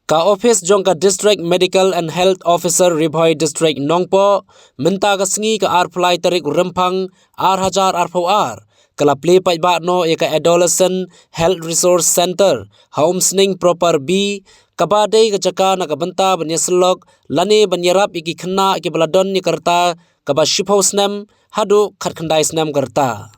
Ka office jong ka district medical and health officer ribhoi district nongpo minta ka sngi ka Plie tarik rempang hajar ar kala Plie pai ba no ka adolescent health resource center Umsning proper B kabadai ka Jaka na ka Bynta ban Iasyllok lani ban Iarap iki Khynnah iki baladon ni karta kaba shipho Snem Haduh khandai Snem karta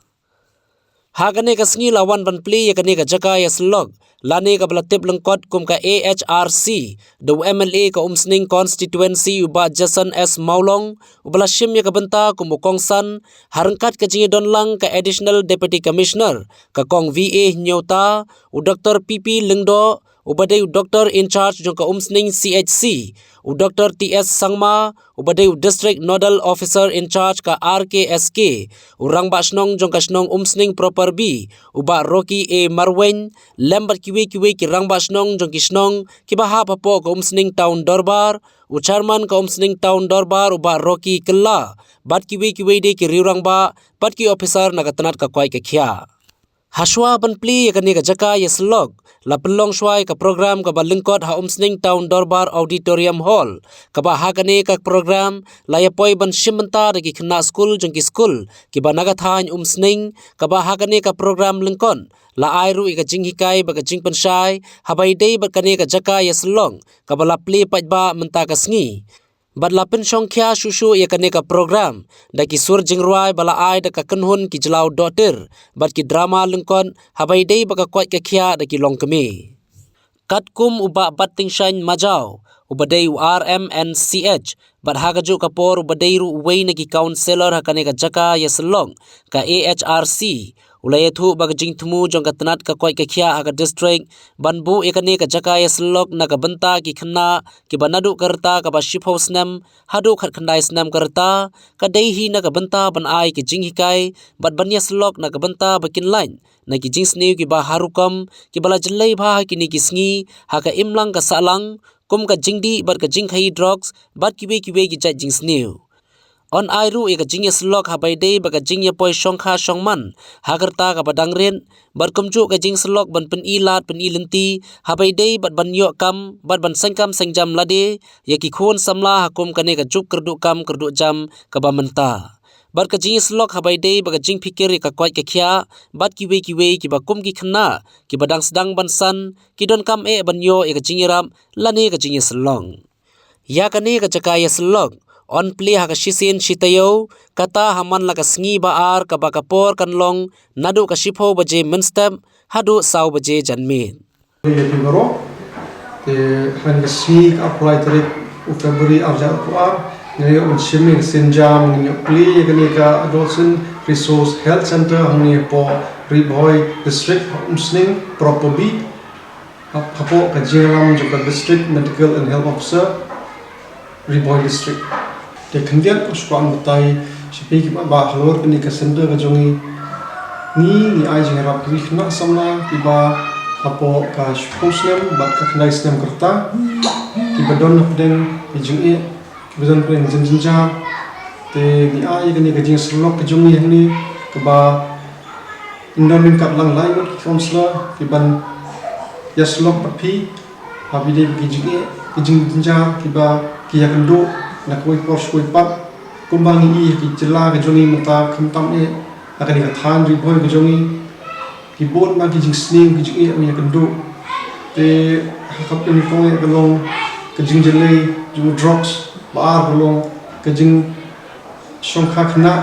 hagane ka sngi lawan ban Plie yakani ka Jaka Iasyllok lani ka belatip lengkot kum ka AHRC the MLA ka Umsning constituency uba Jason S Maulong ubala shim ya ka Bynta kum kongsan harangkat ka jingi donlang ka additional deputy commissioner ka kong VA nyota u Dr PP Lingdo ubadai Dr in charge jong ka Umsning CHC u Dr TS Sangma ubadai district nodal officer in charge ka RKSK urang ba snong jong ka snong Umsning proper B uba Rocky A Marwen lembat kiwi ki rang ba snong jong ki snong kibaha papo ka Umsning town dorbar u chairman ka Umsning town dorbar uba Rocky Kella bat kiwi de ki riurang ba bat ki officer nagatanat ka kwai ka khia Haswa ban Plie yakani ka Jaka Iasyllok la pelong shwai ka program ka balingkot ha Umsning town dorbar auditorium hall ka ba hakane ka program la yapoi ban shimenta ki Khynnah school jong ki school ki ba nagathain Umsning ka ba hakane ka program lingkon la airu ika jing hikai ba ka jing penshai habai dei ba kane ka Jaka Iasyllok ka ba la Plie pai ba menta ka sngi Bat lapin songkya susu ia kane ka program da ki sur jingruai bala ai da ka kenhun ki jelau dotir bat ki drama lengkon habai dei baka kwat ka khia da ki long kemi katkum uba batting shine majau ubadai RMNCH bat hagaju kapor ubadai ru uwei na ki counselor hakane ka Jaka Iasyllok ka AHRC ulai thu bag jing thumu jong ka tanat ka kwai ka khia aga district banbu ekane ka Jaka Iasyllok na ka Bynta ki Khynnah ki banadu karta ka ba shipho Snem Haduh khandai Snem karta ka dei hi na ka Bynta ban ai ki jing hikai bat ban Iasyllok na ka Bynta bakin line na ki jing sneu ki ba harukam ki bala jelai bha ki ni ki sngi ha ka imlang ka salang kum ka jingdi bat ka jing khai drugs bat ki ki jai jing sneu on airu eka jing Iasyllok habai dei baka jing ya poi shongkha shongman hagerta ka badang ren bar kumju ka jing Iasyllok ban pen ilat pen ilenti habai dei bat ban yo kam bat ban sengkam sengjam lade ya ki khon samla hakum kane ka juk kerdu kam kerdu jam ka ba menta bar ka jing Iasyllok habai dei baka jing pikir ka kwai ka khia bat ki ba kum ki Khynnah ki badang sedang ban san ki don kam ban yo eka jing Iarap lani ka jing Iasyllok ya kane ka Jaka Iasyllok on Plie ha ka shisin shitayo kata haman la ka sngi baar ka bakapor kanlong nadu ka shipho baje minstep Haduh sau baje janmin Yebiro te han sngi ka Plie tarik u February arja puar ngai on shiming sinjam ngai Plie kani ka adolescent resource health center hangni po ribhoi district Umsning proper B hapo ka jiram joka district medical and health officer ribhoi district te khandian uswan batai sipi ki ba halor ni ka center ka jongi ni ai Iarap Khynnah samla ki ba apo ka Snem ba ka Khynnah Snem karta ki ba don den ki jingi ki ba don pen jinja te ni ai ni ka jing Iasyllok ka jongi ni ka ba indon ka lang lai ki counselor ki ban Iasyllok papi habide ki jingi ki jinja ki ba ki yakando na koi pors koi pat kumbangi I ki jela ka jongi mata khamtam e akan ka than ri boy ka jongi ki bon ma ki jing sning ki jing e ya kando te hakap ni ko e kalong ka jing jelei jung drugs ba kalong ka jing shongkha Khynnah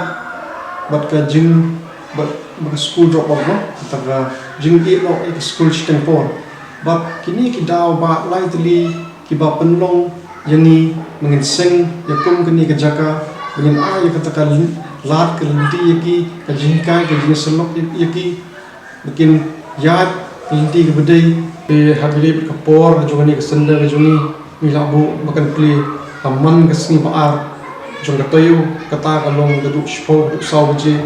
bat ka jing bat school drop off no taga jing e lo e school chiteng por bat kini ki daw ba lai tli ki ba penlong yani mengin seng yakum kini ka Jaka mengin ai katakan lat ke lenti yaki ka jingkai ka jing Iasyllok yaki mungkin yat lenti ke bedai e habile ka por jongani ka senda ka jongi milabu makan Plie aman ka sngi baar jong ka tayo kata kalong gadu shpo sau je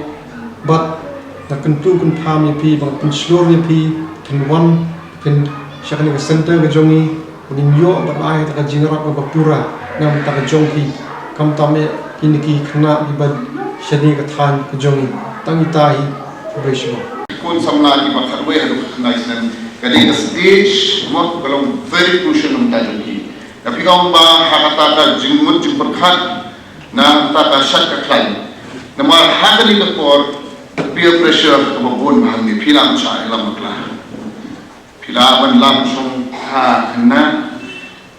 bat na kentu kun pham yapi bang penslor yapi kin wan kin shakani ka center ka jongi Ninyo bat ai ta Iarap ka pura nam ta jongki kam tame kiniki Khynnah ibad shani ka than ka jongi tangi tahi besho kun samla ki ba kharwe Haduh Khynnah Snem Kali ka stage mo kalau very crucial ng tayo ki. Tapi kau ba hakata ka jingmut jingperkhat na taka shat ka klay. Na mar hakali ka por peer pressure kababon mahal ni pilang sa ilang makla. Pilaban lang song ha Khynnah.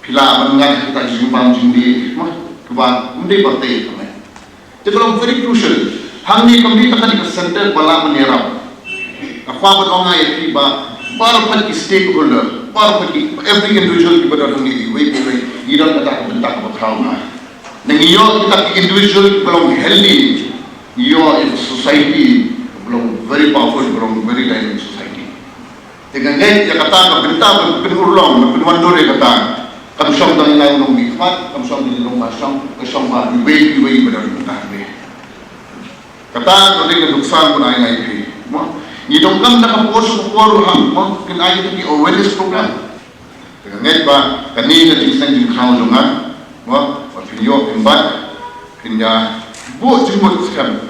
Pilaban nga kita jingbang jingdi. Kuba hindi ba tayo kami. Jadi kalau very crucial. Hang ni kami takkan di center bala Iarap. Apa betul nga Kiba? Para pada stakeholder, para pada every individual Kiba dalam ni way iran kata Bynta ka trauma. Nang iyo kita individual belum healthy, iyo in society belum very powerful, belum very dynamic society. Dengan gay ya kata ka Bynta berulong, berwandore kata. Kamu syam dalam lain nong mikmat, kamu syam di dalam masam, kamu ba way pada Bynta ni. Kata tadi keduksan pun ay pi. Ngidong kam nakapos ko poro ham mo kinaya ti awareness program. Ngayon ba kanina jinsan jing khao lunga mo video imbat kinya bu jimot scam.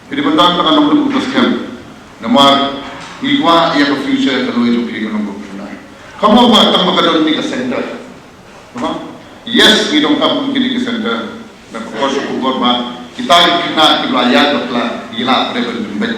Jadi bandan ta kanong lu scam. Namar igwa ya ka future ka lo jo pi kanong bu na. Kamu ba tang makadon ni ka center. Tama? Yes, ngidong kam kini ka center. Nakapos ko ba kita Khynnah iblayat bakla ila level bembet